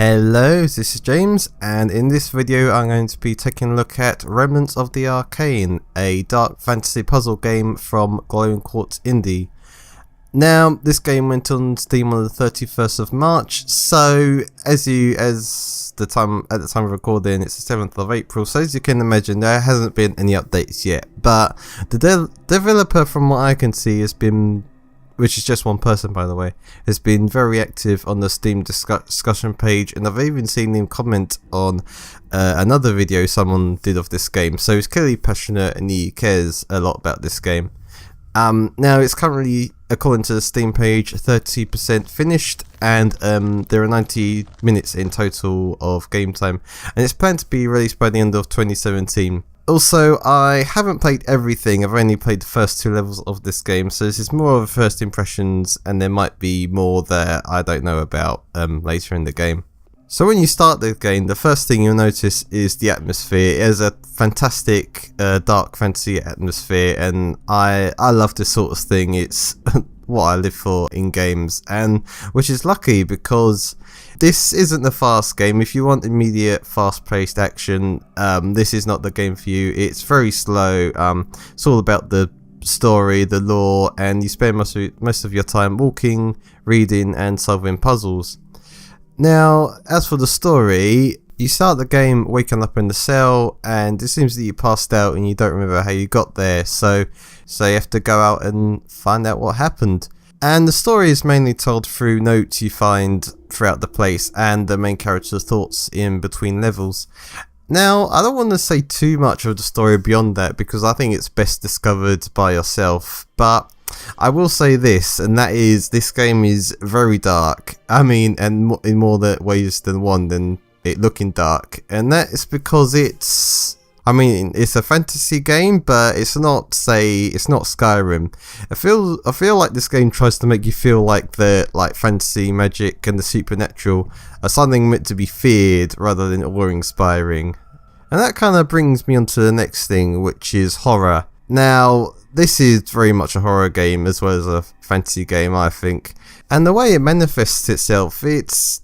Hello, this is James, and in this video I'm going to be taking a look at Remnants of the Arcane, a dark fantasy puzzle game from Glowing Quartz Indie. Now, this game went on Steam on the 31st of March, so at the time of recording, it's the 7th of April, so as you can imagine, there hasn't been any updates yet, but the developer, from what I can see, has been, which is just one person by the way, has been very active on the Steam discussion page, and I've even seen him comment on another video someone did of this game, so he's clearly passionate and he cares a lot about this game. Now it's currently, according to the Steam page, 30% finished, and there are 90 minutes in total of game time, and it's planned to be released by the end of 2017. Also, I haven't played everything, I've only played the first 2 levels of this game, so this is more of first impressions, and there might be more that I don't know about later in the game. So when you start the game, the first thing you'll notice is the atmosphere. It has a fantastic dark fantasy atmosphere, and I love this sort of thing. It's what I live for in games, and which is lucky because this isn't a fast game. If you want immediate fast-paced action, this is not the game for you. It's very slow. It's all about the story, the lore, and you spend most of your time walking, reading, and solving puzzles. Now, as for the story, you start the game waking up in the cell, and it seems that you passed out and you don't remember how you got there, so you have to go out and find out what happened. And the story is mainly told through notes you find throughout the place and the main character's thoughts in between levels. Now, I don't want to say too much of the story beyond that because I think it's best discovered by yourself, but I will say this, and that is, this game is very dark. I mean, and in more ways than one than it looking dark, and that is because it's a fantasy game, but it's not Skyrim. I feel like this game tries to make you feel like fantasy, magic, and the supernatural are something meant to be feared rather than awe-inspiring. And that kind of brings me on to the next thing, which is horror. Now, this is very much a horror game as well as a fantasy game, I think. And the way it manifests itself, it's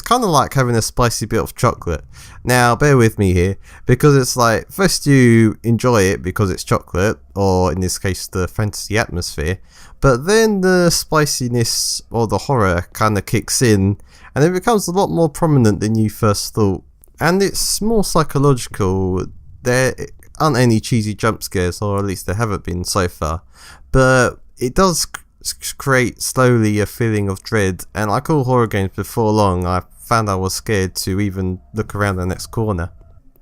kind of like having a spicy bit of chocolate. Now, bear with me here, because it's like, first you enjoy it because it's chocolate, or in this case the fantasy atmosphere, but then the spiciness or the horror kind of kicks in, and it becomes a lot more prominent than you first thought. And it's more psychological. There aren't any cheesy jump scares, or at least there haven't been so far, but it does create slowly a feeling of dread, and like all horror games before long, I found I was scared to even look around the next corner.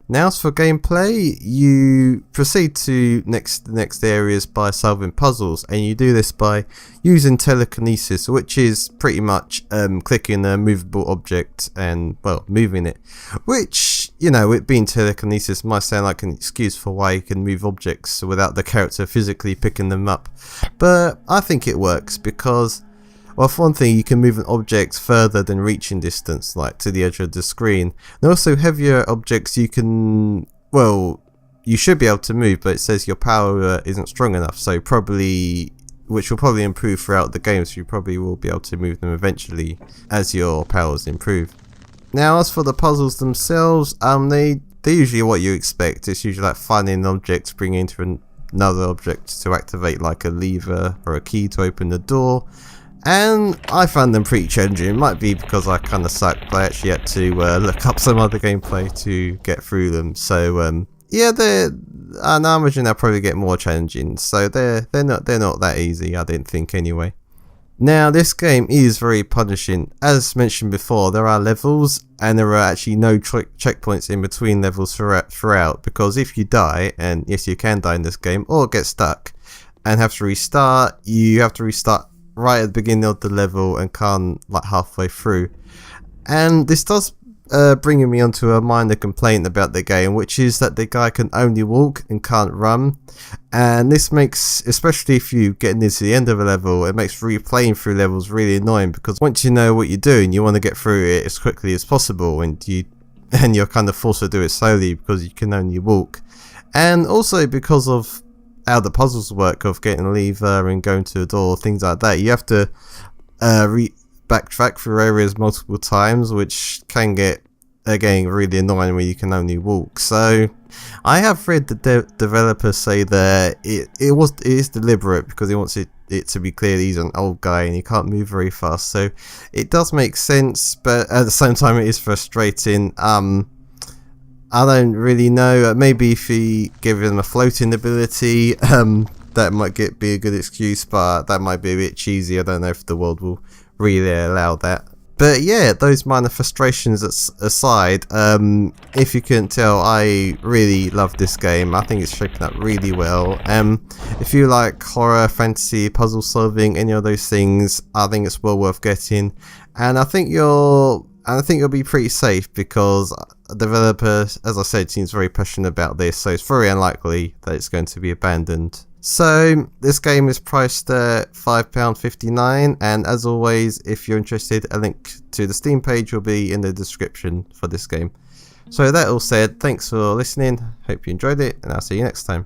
Now, as for gameplay, you proceed to the next areas by solving puzzles, and you do this by using telekinesis, which is pretty much clicking a movable object and, well, moving it, which, you know, it being telekinesis might sound like an excuse for why you can move objects without the character physically picking them up, but I think it works because, well, for one thing, you can move an object further than reaching distance, like to the edge of the screen. And also, heavier objects you can, well, you should be able to move, but it says your power isn't strong enough, so which will probably improve throughout the game, so you probably will be able to move them eventually as your powers improve. Now, as for the puzzles themselves, they're usually what you expect. It's usually like finding an object, bringing it into another object to activate like a lever or a key to open the door. And I found them pretty challenging. It might be because I kind of sucked, but I actually had to look up some other gameplay to get through them. So yeah, I imagine they'll probably get more challenging. So they're not that easy, I didn't think anyway. Now, this game is very punishing. As mentioned before, there are levels, and there are actually no checkpoints in between levels throughout, because if you die, and yes, you can die in this game, or get stuck and have to restart, you have to restart right at the beginning of the level and can't like halfway through. And this does bring me onto a minor complaint about the game, which is that the guy can only walk and can't run, and this makes, especially if you get near to the end of a level, it makes replaying through levels really annoying, because once you know what you're doing, you want to get through it as quickly as possible, and you're kind of forced to do it slowly because you can only walk. And also because of how the puzzles work, of getting a lever and going to a door, things like that, you have to backtrack through areas multiple times, which can get, again, really annoying when you can only walk. So I have read the developers say that it is deliberate because he wants it to be clear he's an old guy and he can't move very fast. So it does make sense, but at the same time it is frustrating. I don't really know. Maybe if he give him a floating ability, that might be a good excuse, but that might be a bit cheesy. I don't know if the world will really allow that. But yeah, those minor frustrations aside, if you couldn't tell, I really love this game. I think it's shaping up really well. If you like horror, fantasy, puzzle solving, any of those things, I think it's well worth getting. And I think you'll be pretty safe because the developer, as I said, seems very passionate about this, so it's very unlikely that it's going to be abandoned. So this game is priced at £5.59, and as always, if you're interested, a link to the Steam page will be in the description for this game. So that all said, thanks for listening, hope you enjoyed it, and I'll see you next time.